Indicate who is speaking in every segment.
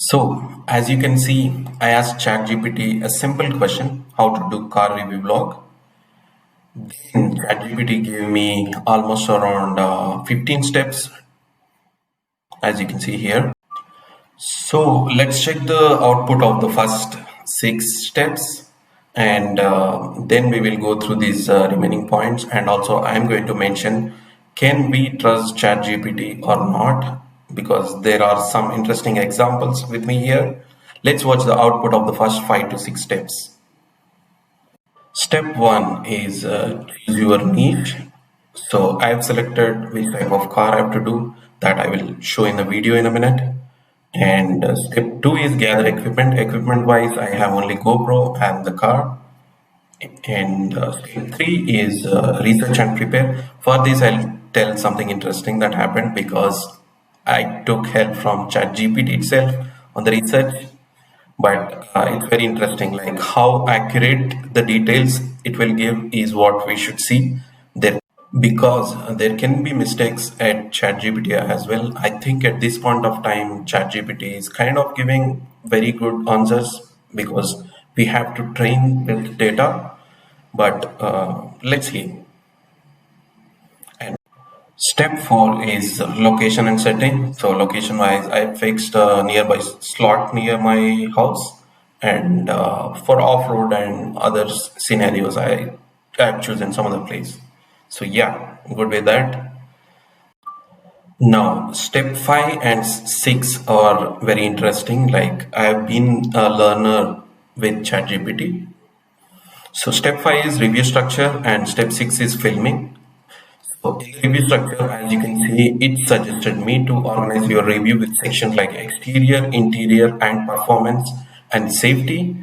Speaker 1: So, as you can see, I asked ChatGPT a simple question, how to do car review vlog. Then ChatGPT gave me almost around 15 steps, as you can see here. So, let's check the output of the first 6 steps, and then we will go through these remaining points. And also, I'm going to mention, can we trust ChatGPT or not? Because there are some interesting examples with me here. Let's watch the output of the first 5 to 6 steps. Step one is choose your niche. So I've selected which type of car I have to do, that I will show in the video in a minute. And step two is gather equipment. Equipment wise, I have only GoPro and the car. And step three is research and prepare. For this, I'll tell something interesting that happened because I took help from ChatGPT itself on the research. But it's very interesting, like how accurate the details it will give is what we should see there, because there can be mistakes at ChatGPT as well. I think at this point of time, ChatGPT is kind of giving very good answers because we have to train with data. But let's see. And step four is location and setting. So location wise, I fixed a nearby slot near my house, and for off-road and other scenarios, I've chosen some other place. So yeah, good with that. Now, step five and six are very interesting. Like I've been a learner with ChatGPT. So step five is review structure and step six is filming. So in review structure, as you can see, it suggested me to organize your review with sections like exterior, interior, and performance and safety.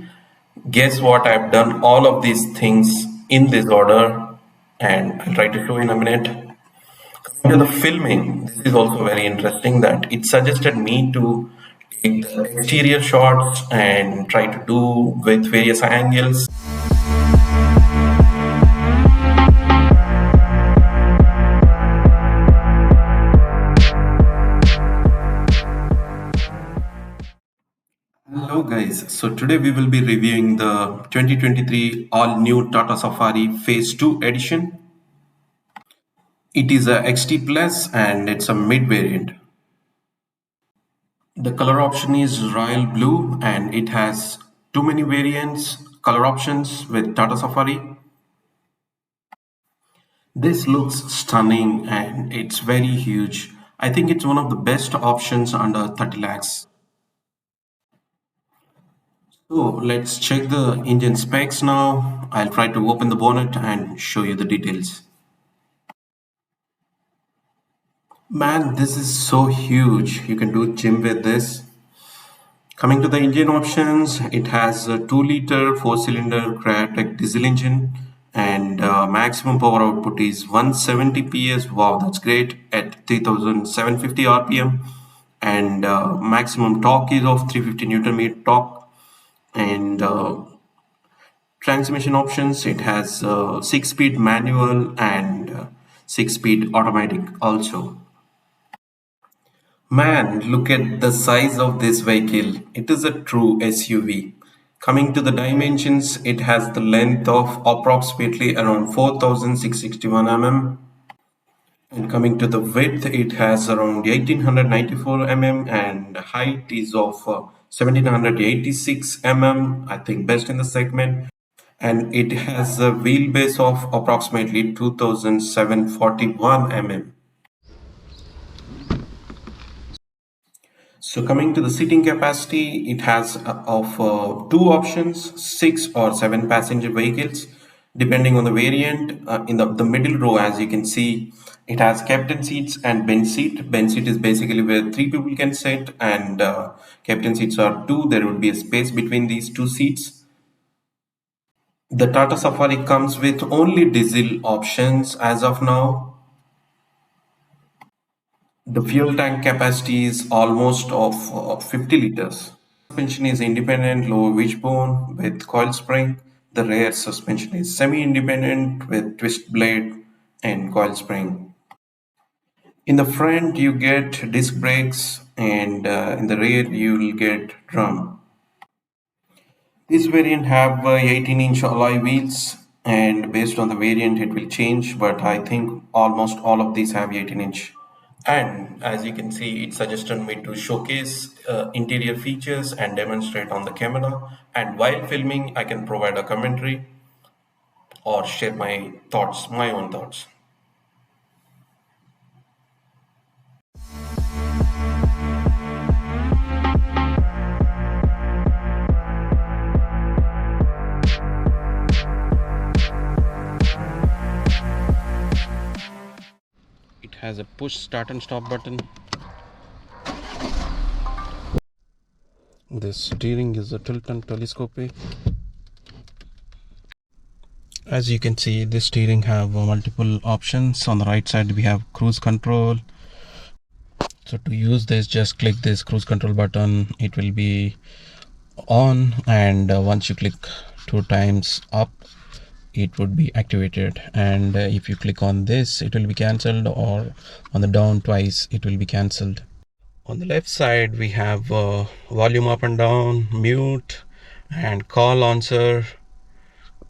Speaker 1: Guess what? I've done all of these things in this order, and I'll try to show in a minute. Coming to the filming, this is also very interesting that it suggested me to take the exterior shots and try to do with various angles. Hello guys, so today we will be reviewing the 2023 all new Tata Safari Phase 2 edition. It is a XT Plus and it's a mid variant. The color option is royal blue and it has too many variants, color options with Tata Safari. This looks stunning and it's very huge. I think it's one of the best options under 30 lakhs. So let's check the engine specs now. I'll try to open the bonnet and show you the details. Man, this is so huge. You can do gym with this. Coming to the engine options, it has a 2-liter 4-cylinder Cryotech diesel engine and maximum power output is 170 PS. Wow, that's great at 3750 RPM, and maximum torque is of 350 Newton meter torque. And transmission options, it has 6-speed manual and 6-speed automatic also. Man, look at the size of this vehicle. It is a true SUV. Coming to the dimensions, it has the length of approximately around 4661 mm. And coming to the width, it has around 1894 mm and height is of 1786 mm, I think best in the segment. And it has a wheelbase of approximately 2741 mm. So coming to the seating capacity, it has of two options, 6 or 7 passenger vehicles, depending on the variant. In the middle row, as you can see, it has captain seats and bench seat. Bench seat is basically where 3 people can sit, and captain seats are 2. There would be a space between these 2 seats. The Tata Safari comes with only diesel options as of now. The fuel tank capacity is almost of 50 liters. Suspension is independent lower wishbone with coil spring. The rear suspension is semi-independent with twist blade and coil spring. In the front, you get disc brakes and in the rear you will get drum. This variant have 18-inch alloy wheels, and based on the variant it will change, but I think almost all of these have 18-inch. And as you can see, it suggested me to showcase interior features and demonstrate on the camera. And while filming, I can provide a commentary or share my thoughts, my own thoughts. It has a push start and stop button. The steering is a tilt and telescopic. As you can see, this steering have multiple options. On the right side we have cruise control. So to use this, just click this cruise control button. It will be on, and once you click 2 times up, it would be activated. And if you click on this, it will be cancelled, or on the down twice, it will be cancelled. On the left side we have volume up and down, mute, and call answer,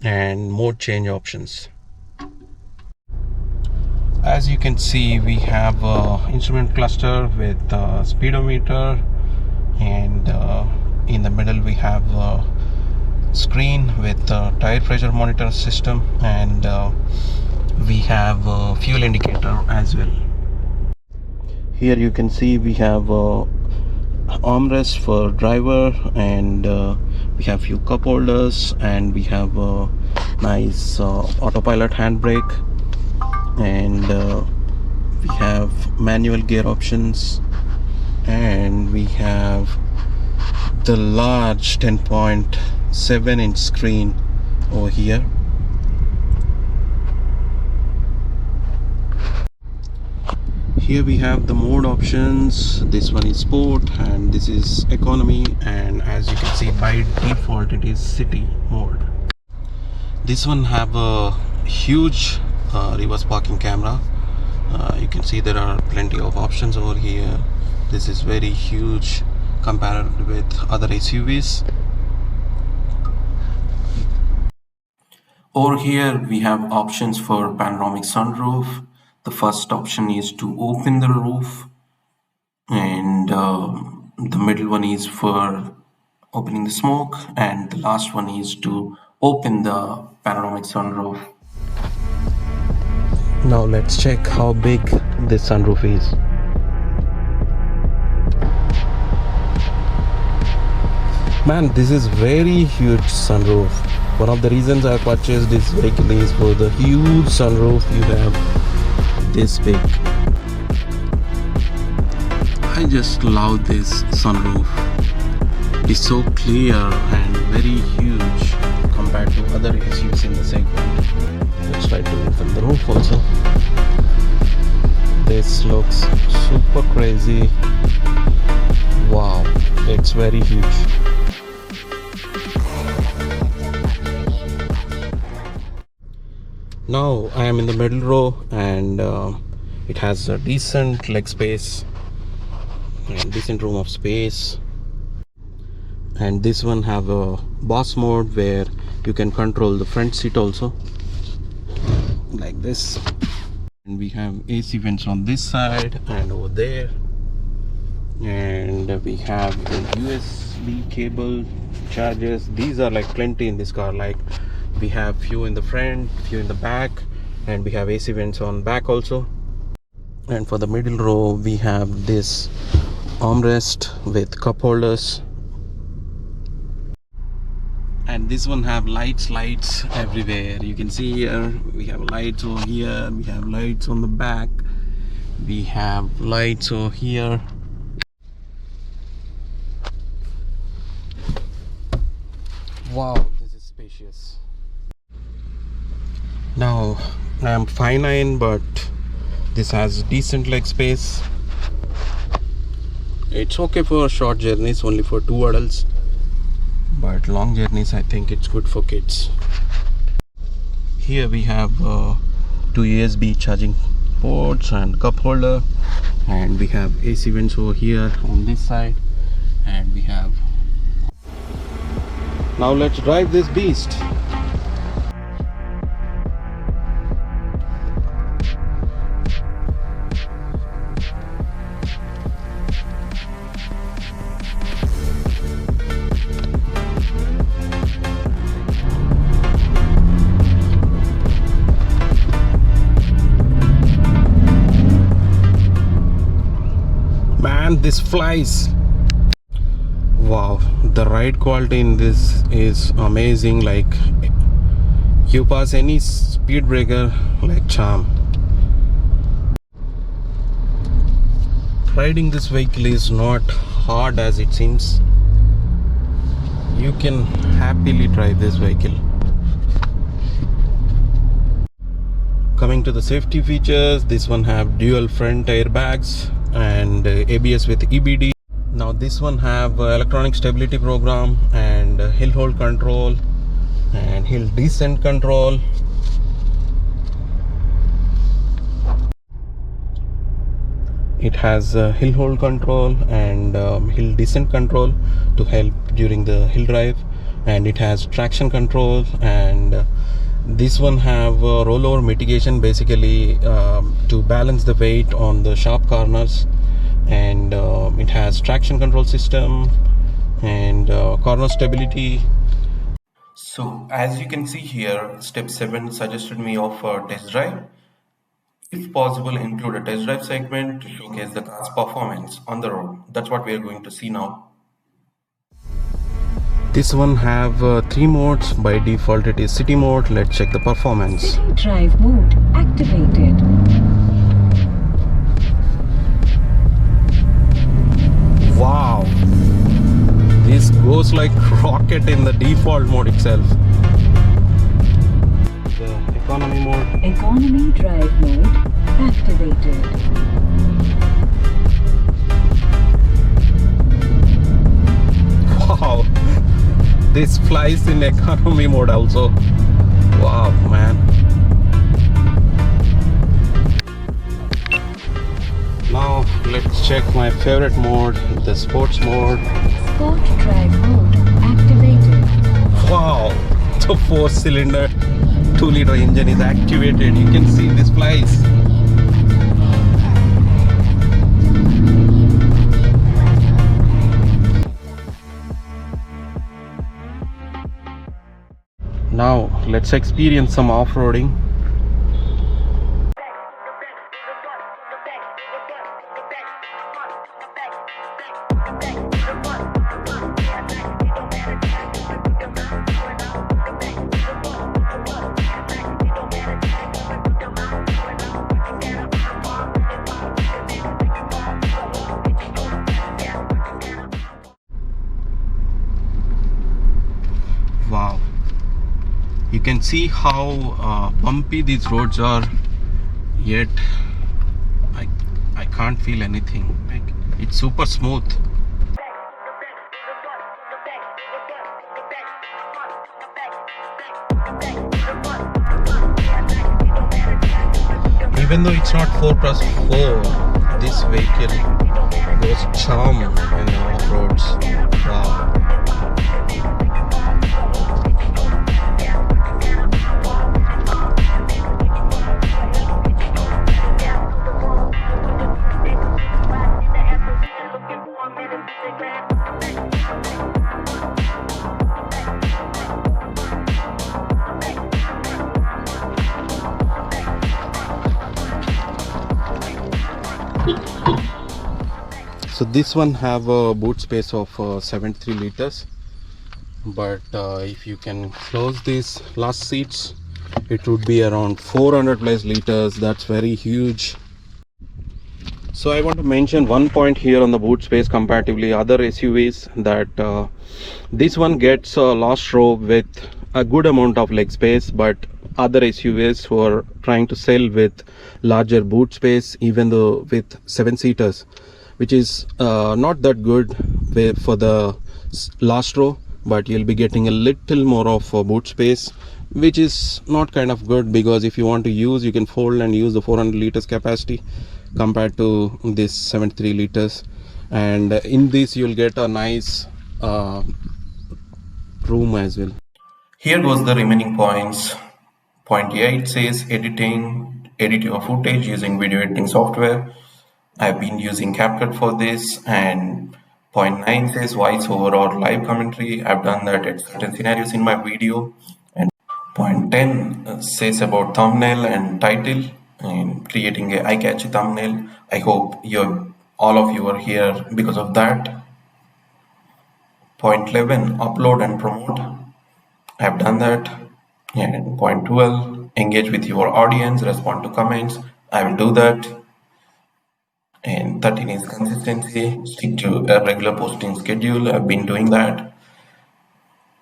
Speaker 1: and mode change options. As you can see, we have instrument cluster with speedometer, and in the middle we have screen with tire pressure monitor system, and we have fuel indicator as well. Here you can see we have armrest for driver, and we have few cup holders, and we have nice autopilot handbrake, and we have manual gear options, and we have the large 10.7-inch screen over here. Here we have the mode options. This one is sport, and this is economy, and as you can see, by default it is city mode. This one have a huge reverse parking camera. You can see there are plenty of options over here. This is very huge compared with other SUVs. Over here we have options for panoramic sunroof. The first option is to open the roof, and the middle one is for opening the smoke, and the last one is to open the panoramic sunroof. Now let's check how big this sunroof is. Man, this is very huge sunroof. One of the reasons I purchased this vehicle is for the huge sunroof you have this big. I just love this sunroof. It is so clear and very huge compared to other SUVs in the segment. Let's try to open the roof also. This looks super crazy. Wow, it's very huge. Now I am in the middle row, and it has a decent leg space and decent room of space. And this one have a boss mode where you can control the front seat also, like this. And we have AC vents on this side and over there, and we have a USB cable chargers. These are like plenty in this car. Like we have few in the front, few in the back, and we have AC vents on back also. And for the middle row we have this armrest with cup holders, and this one have lights everywhere. You can see here we have lights over here, we have lights on the back, we have lights over here. Wow, this is spacious. Now I am 5'9", but this has decent leg space. It's okay for short journeys, only for 2 adults, but long journeys I think it's good for kids. Here we have 2 USB charging ports and cup holder, and we have AC vents over here on this side, and we have. Now let's drive this beast. Man, this flies. Wow, the ride quality in this is amazing. Like, you pass any speed breaker like charm. Riding this vehicle is not hard as it seems. You can happily drive this vehicle. Coming to the safety features, this one have dual front airbags and ABS with EBD. Now this one have electronic stability program and hill hold control and hill descent control. It has hill hold control and hill descent control to help during the hill drive, and it has traction control, and this one have rollover mitigation, basically to balance the weight on the sharp corners, and it has traction control system and corner stability. So as you can see here, step 7 suggested me of a test drive. If possible, include a test drive segment to showcase the car's performance on the road. That's what we are going to see now. This one have 3 modes. By default it is city mode. Let's check the performance.
Speaker 2: City drive mode activated.
Speaker 1: Wow, this goes like rocket in the default mode itself. The economy mode.
Speaker 2: Economy drive mode activated.
Speaker 1: Wow, this flies in economy mode also. Wow, man. Now let's check my favorite mode, the sports mode.
Speaker 2: Sport drive mode activated.
Speaker 1: Wow, the 4-cylinder 2-liter engine is activated. You can see this flies. Now let's experience some off-roading. Wow, you can see how bumpy these roads are, yet I can't feel anything. Like, it's super smooth. Even though it's not 4x4, this vehicle goes charm in the off-roads. Wow. So this one have a boot space of 73 liters, but if you can close these last seats, it would be around 400 plus liters. That's very huge. So I want to mention one point here on the boot space comparatively other SUVs, that this one gets a last row with a good amount of leg space, but other SUVs who are trying to sell with larger boot space, even though with 7-seaters, which is not that good for the last row, but you'll be getting a little more of boot space, which is not kind of good, because if you want to use, you can fold and use the 400 liters capacity, compared to this 73 liters. And in this you'll get a nice room as well. Here goes the remaining points. Point 8 says edit your footage using video editing software. I've been using CapCut for this. And point 9 says voiceover or live commentary. I've done that at certain scenarios in my video. And point 10 says about thumbnail and title and creating a eye-catchy thumbnail. I hope all of you are here because of that. Point 11, upload and promote. I've done that. And point 12, engage with your audience, respond to comments. I will do that. And 13 is consistency, stick to a regular posting schedule. I've been doing that.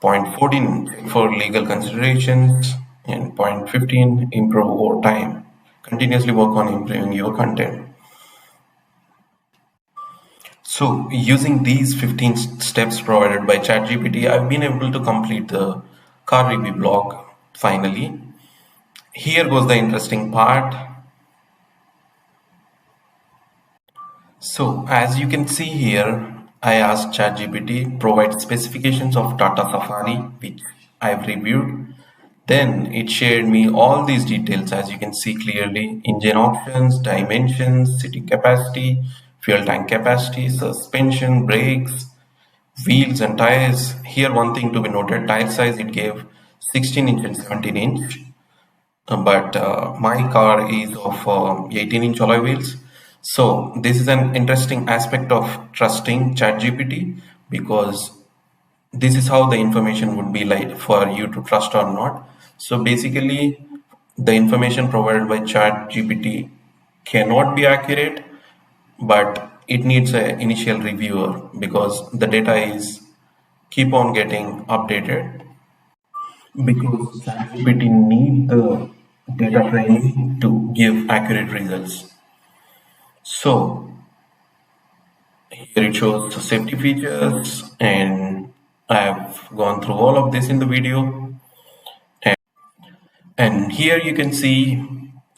Speaker 1: Point 14, check for legal considerations. And point 15, improve over time. Continuously work on improving your content. So using these 15 steps provided by ChatGPT, I've been able to complete the car review blog finally. Here goes the interesting part. So as you can see here, I asked ChatGPT provide specifications of Tata Safari, which I've reviewed. Then it shared me all these details, as you can see clearly: engine options, dimensions, seating capacity, fuel tank capacity, suspension, brakes, wheels and tires. Here one thing to be noted, tire size it gave 16 inch and 17 inch. But my car is of 18-inch alloy wheels. So this is an interesting aspect of trusting ChatGPT, because this is how the information would be like for you to trust or not. So basically, the information provided by ChatGPT cannot be accurate, but it needs an initial reviewer because the data is keep on getting updated, because ChatGPT need the data training to give accurate results. So here it shows the safety features, and I have gone through all of this in the video. And here you can see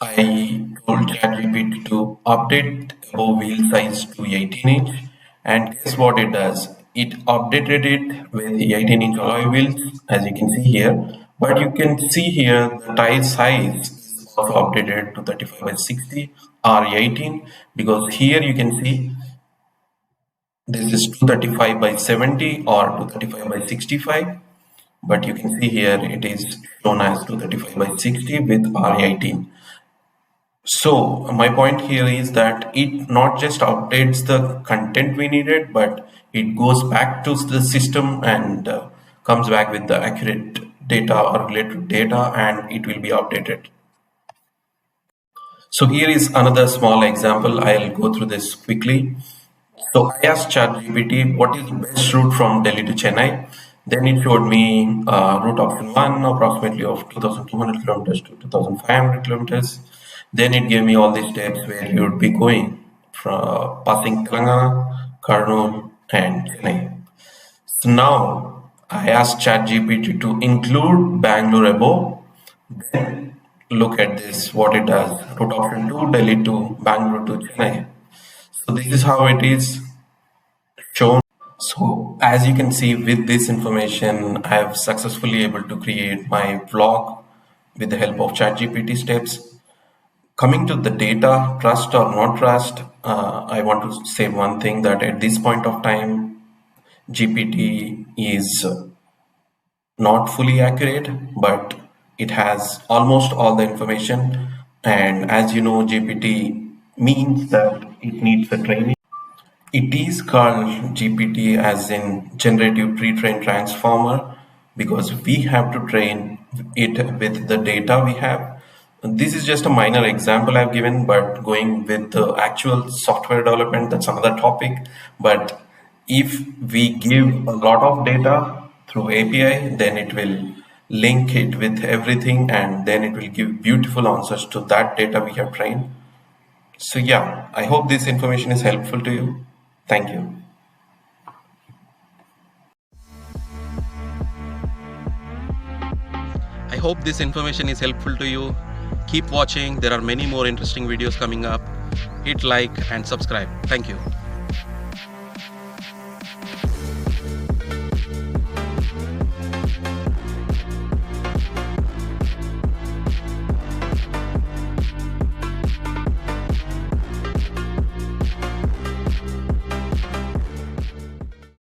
Speaker 1: I told ChatGPT to update above wheel size to 18 inch, and guess what it does? It updated it with 18-inch alloy wheels, as you can see here. But you can see here the tire size is also updated to 35 by 60 R18, because here you can see this is 235 by 70 or 235 by 65. But you can see here it is shown as 235 by 60 with R18. So my point here is that it not just updates the content we needed, but it goes back to the system and comes back with the accurate data or related data, and it will be updated. So here is another small example. I'll go through this quickly. So I asked ChatGPT what is the best route from Delhi to Chennai. Then it showed me route option 1, approximately of 2,200 kilometers to 2,500 kilometers. Then it gave me all the steps where you would be going, from passing Telangana, Kurnool, and Chennai. So now I asked ChatGPT to include Bangalore above. Then look at this, what it does. Route option 2, Delhi to Bangalore to Chennai. So this is how it is shown. So as you can see, with this information, I have successfully able to create my vlog with the help of ChatGPT steps. Coming to the data, trust or not trust, I want to say one thing, that at this point of time, GPT is not fully accurate, but it has almost all the information. And as you know, GPT means that it needs a training. It is called GPT as in generative pre-trained transformer, because we have to train it with the data we have. This is just a minor example I've given, but going with the actual software development, that's another topic. But if we give a lot of data through API, then it will link it with everything, and then it will give beautiful answers to that data we have trained. So yeah, I hope this information is helpful to you. Thank you. I hope this information is helpful to you. Keep watching. There are many more interesting videos coming up.
Speaker 3: hit like and subscribe. Thank you.